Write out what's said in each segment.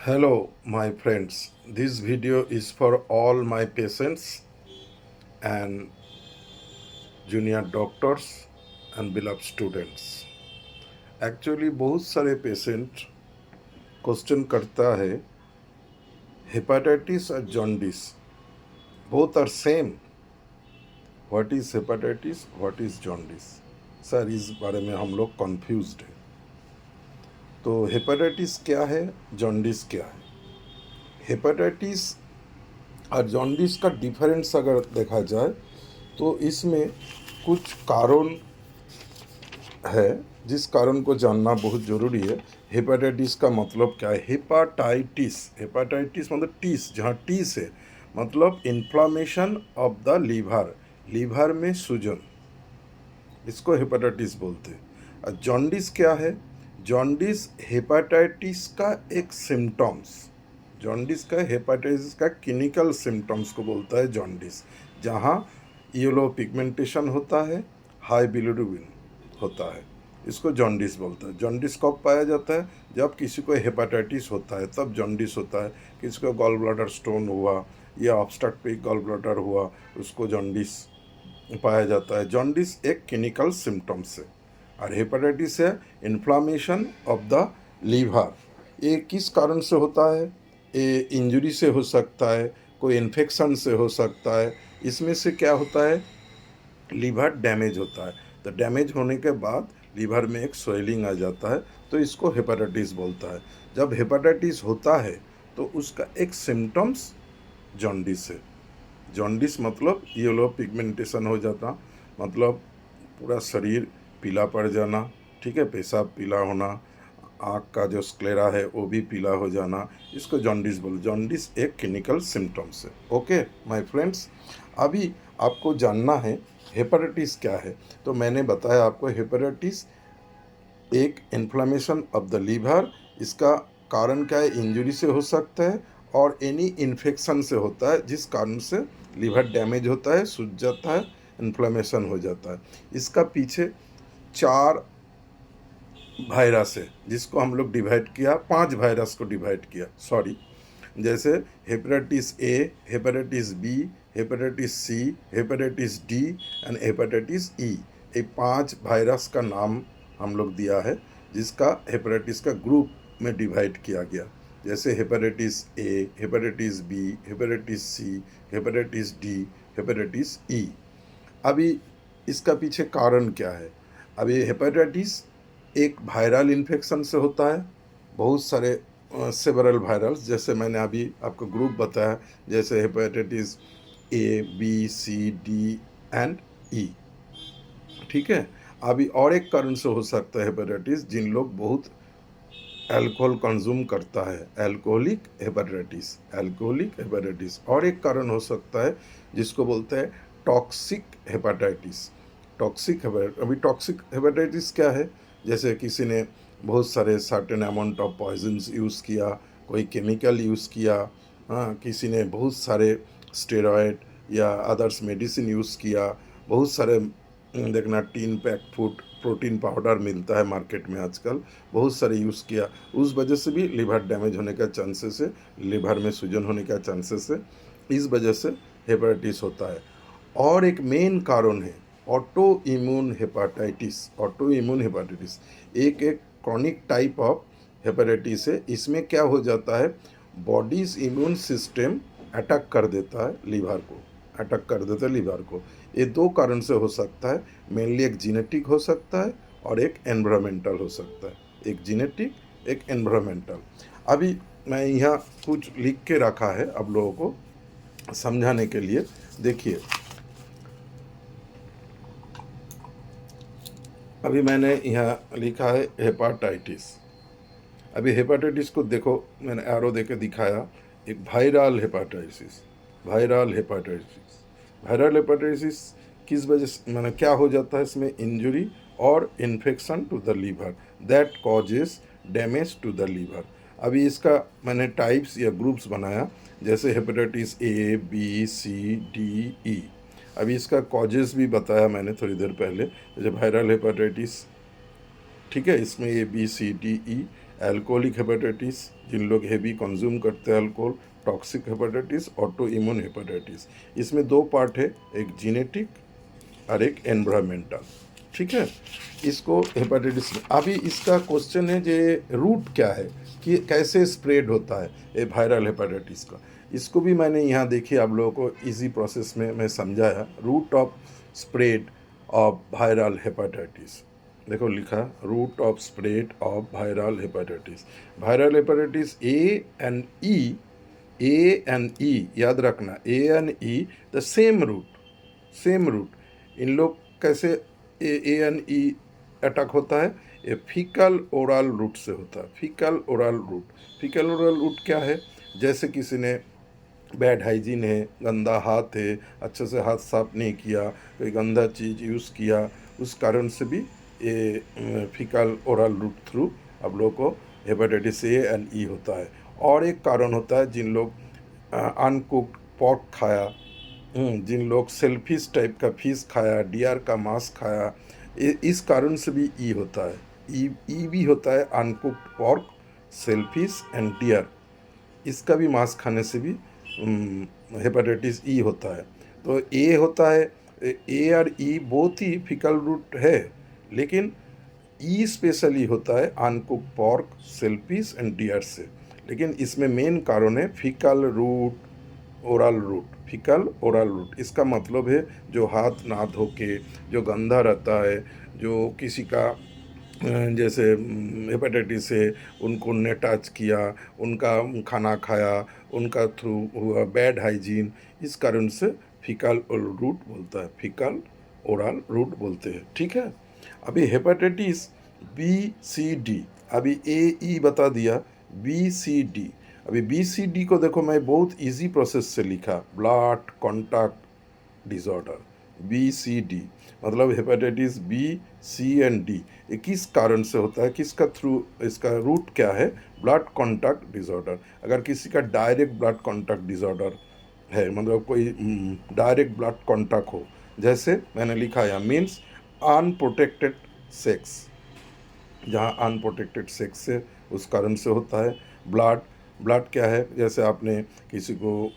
Hello, my friends. This video is for all my patients and junior doctors and beloved students. Actually बहुत सारे patient question करता है hepatitis और jaundice both are same. What is hepatitis, what is jaundice? Sir, इस बारे में हम लोग कंफ्यूज्ड है. तो हेपेटाइटिस क्या है, जॉन्डिस क्या है? हेपेटाइटिस और जॉन्डिस का डिफरेंस अगर देखा जाए तो इसमें कुछ कारण है जिस कारण को जानना बहुत ज़रूरी है. हेपेटाइटिस का मतलब क्या है? हेपाटाइटिस, हेपाटाइटिस मतलब टीस, जहाँ टीस है मतलब inflammation of the liver, liver में सूजन, इसको हेपेटाइटिस बोलते हैं. और जॉन्डिस क्या है? जॉन्डिस हेपेटाइटिस का एक सिम्टम्स, जॉन्डिस का हेपेटाइटिस का क्लिनिकल सिम्टम्स को बोलता है जॉन्डिस. जहाँ येलो पिगमेंटेशन होता है, हाई बिलिरुबिन होता है, इसको जॉन्डिस बोलता है. जॉन्डिस कब पाया जाता है? जब किसी को हेपेटाइटिस होता है तब जॉन्डिस होता है. किसी को गॉल ब्लैडर स्टोन हुआ या ऑब्स्ट्रक्टिव गॉल ब्लैडर हुआ, उसको जॉन्डिस पाया जाता है. जॉन्डिस एक क्लिनिकल सिम्टम्स है. और हेपेटाइटिस है इन्फ्लामेशन ऑफ द लीवर. ये किस कारण से होता है? ये इंजरी से हो सकता है, कोई इन्फेक्शन से हो सकता है. इसमें से क्या होता है? लीवर डैमेज होता है. तो डैमेज होने के बाद लीवर में एक स्वेलिंग आ जाता है, तो इसको हेपेटाइटिस बोलता है. जब हेपेटाइटिस होता है तो उसका एक सिम्टम्स जॉन्डिस है. जॉन्डिस मतलब येलो पिगमेंटेशन हो जाता, मतलब पूरा शरीर पीला पड़ जाना, ठीक है, पेशाब पीला होना, आँख का जो स्क्लेरा है वो भी पीला हो जाना, इसको जॉन्डिस बोलो. जॉन्डिस एक क्लिनिकल सिम्टम्स है. ओके माय फ्रेंड्स, अभी आपको जानना है हेपेटाइटिस क्या है. तो मैंने बताया आपको हेपेटाइटिस एक इन्फ्लामेशन ऑफ द लीवर. इसका कारण क्या है? इंजरी से हो सकता है और एनी इन्फेक्शन से होता है, जिस कारण से लीवर डैमेज होता है, सूज जाता है, इन्फ्लामेशन हो जाता है. इसका पीछे 4 वायरस है जिसको हम लोग डिवाइड किया, 5 वायरस को डिवाइड किया, सॉरी. जैसे hepatitis A, hepatitis B, hepatitis C, hepatitis D and hepatitis E. ये 5 वायरस का नाम हम लोग दिया है जिसका हेपेटाइटिस का ग्रुप में डिवाइड किया गया. जैसे hepatitis A, hepatitis B, hepatitis C, hepatitis D, hepatitis E. अभी इसका पीछे कारण क्या है? अब ये हेपेटाइटिस एक वायरल इन्फेक्शन से होता है. बहुत सारे सेवरल वायरल्स, जैसे मैंने अभी आपको ग्रुप बताया, जैसे hepatitis A, B, C, D and E, ठीक है. अभी और एक कारण से हो सकता है हेपेटाइटिस, जिन लोग बहुत अल्कोहल कंज्यूम करता है, अल्कोहलिक हेपेटाइटिस, अल्कोहलिक हेपेटाइटिस. और एक कारण हो सकता है जिसको बोलते हैं टॉक्सिक हेपेटाइटिस. टॉक्सिक अभी टॉक्सिक हेपेटाइटिस क्या है? जैसे किसी ने बहुत सारे certain amount of poisons use किया, कोई केमिकल यूज़ किया, हाँ, किसी ने बहुत सारे स्टेरॉयड या अदर्स मेडिसिन यूज़ किया, बहुत सारे देखना tin pack food protein powder मिलता है मार्केट में आजकल, बहुत सारे यूज़ किया, उस वजह से भी लिवर डैमेज होने का चांसेस है, लिवर में सूजन होने का चांसेस है. इस वजह से हेपेटाइटिस होता है. और एक मेन कारण है auto immune hepatitis. Auto immune hepatitis एक एक क्रॉनिक टाइप ऑफ हेपेटाइटिस है. इसमें क्या हो जाता है? बॉडीज इम्यून सिस्टम अटैक कर देता है लीवर को, अटैक कर देता है लीवर को. ये 2 कारण से हो सकता है. मेनली एक जीनेटिक हो सकता है और एक एनवायरमेंटल हो सकता है. एक जीनेटिक, एक एनवायरमेंटल. अभी मैं यहाँ कुछ लिख के रखा है आप लोगों को समझाने के लिए. देखिए, अभी मैंने यहाँ लिखा है हेपाटाइटिस. अभी हेपाटाइटिस को देखो, मैंने एरो दे के दिखाया. एक viral hepatitis, viral hepatitis. Viral hepatitis किस वजह से, मैंने क्या हो जाता है इसमें? इंजरी और infection to the liver that causes damage to the liver. अभी इसका मैंने टाइप्स या ग्रुप्स बनाया, जैसे hepatitis A, B, C, D, E. अभी इसका कॉजेज भी बताया मैंने थोड़ी देर पहले. जैसे वायरल हेपेटाइटिस, ठीक है, इसमें ए, बी, सी, डी, ई अल्कोहलिक हेपेटाइटिस, जिन लोग हेवी कंज्यूम करते हैं alcohol, toxic hepatitis, auto immune hepatitis. इसमें दो पार्ट है, एक जीनेटिक और एक एनवायरमेंटल। ठीक है, इसको हेपेटाइटिस में अभी इसका क्वेश्चन है जे रूट क्या है, कि कैसे स्प्रेड होता है ये वायरल हेपेटाइटिस का। इसको भी मैंने यहाँ देखिए आप लोगों को इजी प्रोसेस में मैं समझाया। Route of spread of viral hepatitis, देखो लिखा, route of spread of viral hepatitis. Viral hepatitis A and E याद रखना, A and E the same route. इन लोग कैसे ए एन ई अटैक होता है, ये फीकल ओरल रूट से होता है। फीकल ओरल रूट क्या है, जैसे किसी ने बैड हाइजीन है, गंदा हाथ है, अच्छे से हाथ साफ नहीं किया, कोई गंदा चीज़ यूज़ किया, उस कारण से भी ये फीकल ओरल रूट थ्रू आप लोगों को हेपेटाइटिस ए एंड ई होता है। और एक कारण होता है, जिन लोग अनकुक्ड पॉर्क खाया, जिन लोग सेल्फिश टाइप का फिश खाया, डियर का मांस खाया, इस कारण से भी ई होता है। ई भी होता है uncooked pork, shellfish and deer, इसका भी मांस खाने से भी हेपेटाइटिस ई होता है। तो ए होता है, ए और ई बहुत ही फिकल रूट है, लेकिन ई स्पेशली होता है अनकुक पॉर्क, सेल्फिश एंड डियर से। लेकिन इसमें मेन कारण है फिकल ओरल रूट। इसका मतलब है जो हाथ ना धो के, जो गंदा रहता है, जो किसी का जैसे हेपेटाइटिस है, उनको ने टच किया, उनका खाना खाया, उनका थ्रू हुआ बैड हाइजीन, इस कारण से फीकल ओरल रूट बोलते हैं। ठीक है, अभी हेपेटाइटिस बी सी डी, अभी ए ई बता दिया, बी सी डी। अभी बी सी डी को देखो, मैं बहुत इजी प्रोसेस से लिखा, blood contact disorder, B C D, मतलब hepatitis B C and D, ये किस कारण से होता है, किसका थ्रू, इसका रूट क्या है, ब्लड कॉन्टैक्ट डिसऑर्डर। अगर किसी का डायरेक्ट ब्लड कॉन्टैक्ट डिसऑर्डर है, मतलब कोई डायरेक्ट ब्लड कॉन्टैक्ट हो, जैसे मैंने लिखा है मीन्स अनप्रोटेक्टेड सेक्स, जहाँ अनप्रोटेक्टेड सेक्स है उस कारण से होता है। ब्लड क्या है, जैसे आपने किसी को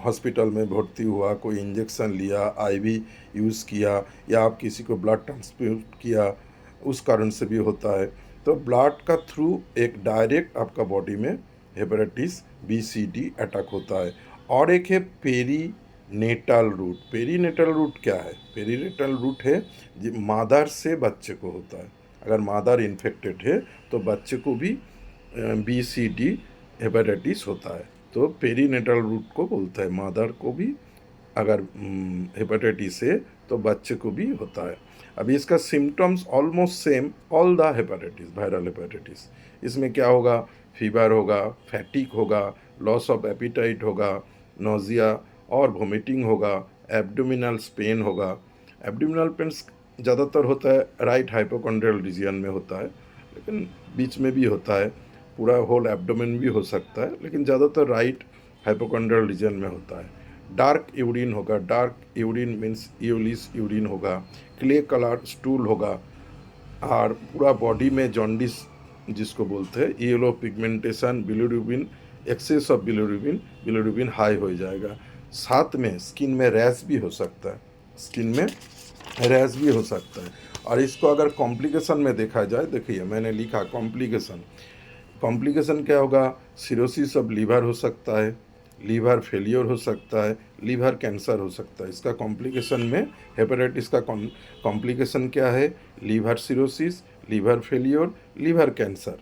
हॉस्पिटल में भर्ती हुआ, कोई इंजेक्शन लिया, आईवी यूज़ किया, या आप किसी को ब्लड ट्रांसफ्यूज किया, उस कारण से भी होता है। तो ब्लड का थ्रू एक डायरेक्ट आपका बॉडी में hepatitis B C D attack होता है। और एक है पेरीनेटल रूट क्या है, पेरीनेटल रूट है मादर से बच्चे को होता है। अगर मादर इन्फेक्टेड है तो बच्चे को भी बी सी डी हेपेटाइटिस होता है। तो पेरीनेटल रूट को बोलता है, मादर को भी अगर हेपेटाइटिस है तो बच्चे को भी होता है। अभी इसका symptoms almost same all the hepatitis, viral hepatitis. इसमें क्या होगा, फीवर होगा, फैटिक होगा, लॉस ऑफ एपिटाइट होगा, नोजिया और वोमिटिंग होगा, एब्डोमिनल पेन होगा। एब्डोमिनल पेन ज़्यादातर होता है राइट हाइपोकॉन्ड्रियल रीजन में होता है, लेकिन बीच में भी होता है, पूरा होल एब्डोमेन भी हो सकता है, लेकिन ज़्यादातर राइट हाइपोकॉन्ड्रियल रीजन में होता है। डार्क यूरिन होगा, डार्क यूरिन मीन्स यूलिस यूरिन होगा, क्ले कलर स्टूल होगा, और पूरा बॉडी में जॉन्डिस जिसको बोलते हैं, yellow pigmentation, bilirubin, excess of bilirubin high हो जाएगा। साथ में स्किन में रैश भी हो सकता है, और इसको अगर कॉम्प्लिकेशन में देखा जाए, देखिए मैंने लिखा कॉम्प्लिकेशन क्या होगा, सिरोसिस ऑफ लीवर हो सकता है, लीवर फेलियर हो सकता है, लीवर कैंसर हो सकता है। इसका कॉम्प्लिकेशन में हेपेटाइटिस का कॉम्प्लिकेशन क्या है, liver cirrhosis, liver failure, liver cancer.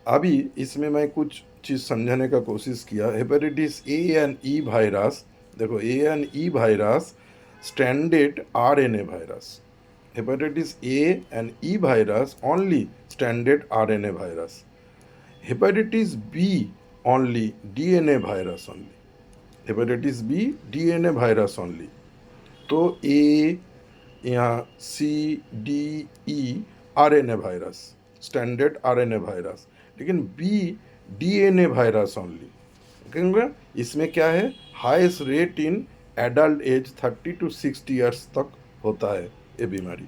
अभी इसमें मैं कुछ चीज़ समझाने का कोशिश किया। Hepatitis A and E virus, देखो A and E virus standard RNA virus, hepatitis A and E virus only standard RNA virus, hepatitis B only DNA virus only, hepatitis B DNA virus only. तो A, यहाँ CDE RNA virus, standard RNA virus, लेकिन B DNA virus only. क्योंकि इसमें क्या है, highest rate in adult age 30 to 60 years तक होता है ये बीमारी,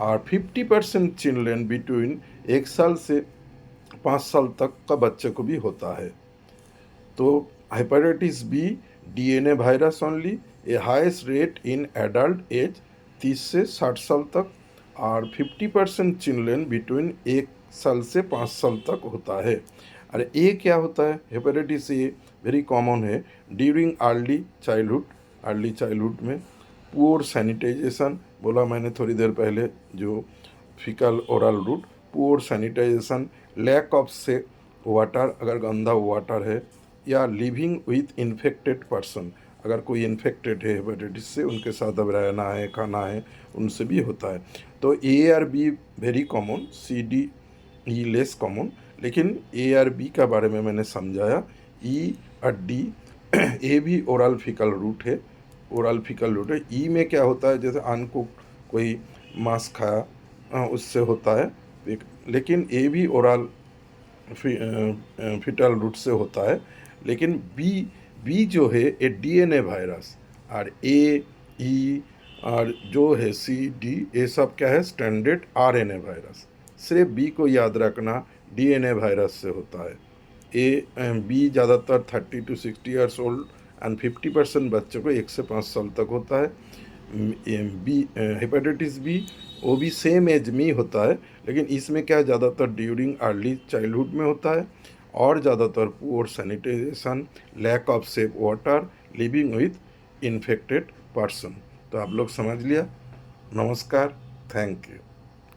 और 50% चिल्ड्रेन बिटवीन 1 साल से 5 साल तक का बच्चे को भी होता है। तो hepatitis B DNA virus only, a highest rate in adult age 30 से 60 साल तक, और 50% चिल्ड्रन बिटवीन 1 साल से 5 साल तक होता है। और ए क्या होता है? हेपेटाइटिस ए वेरी कॉमन है ड्यूरिंग अर्ली चाइल्डहुड में। पुअर सैनिटाइजेशन, बोला मैंने थोड़ी देर पहले, जो faecal oral route, poor sanitization, lack of safe water, अगर गंदा वाटर है, या लिविंग विथ इन्फेक्टेड पर्सन, अगर कोई इन्फेक्टेड है हेपेटाइटिस से, उनके साथ अब रहना है, खाना है, उनसे भी होता है। तो ए और B very common, C D E less common, लेकिन ए और बी का बारे में मैंने समझाया। ई और डी, ए भी ओरल फीकल रूट है, ई में क्या होता है? जैसे अनकुक्ड कोई मांस खाया उससे होता है, लेकिन ए भी ओरल फीटल रूट से होता है। लेकिन बी जो है ये डीएनए वायरस, और ए ई और जो है सी डी, ये सब क्या है? Standard RNA virus. सिर्फ बी को याद रखना, डीएनए वायरस से होता है। बी ज़्यादातर 30 to 60 ईयर्स ओल्ड एंड 50% बच्चों को 1 से 5 साल तक होता है। बी हेपेटाइटिस बी, वो भी सेम एज में होता है, लेकिन इसमें क्या ज़्यादातर ड्यूरिंग अर्ली चाइल्डहुड में होता है, और ज़्यादातर poor sanitization, lack of safe water, living with infected person. तो आप लोग समझ लिया। नमस्कार, थैंक यू।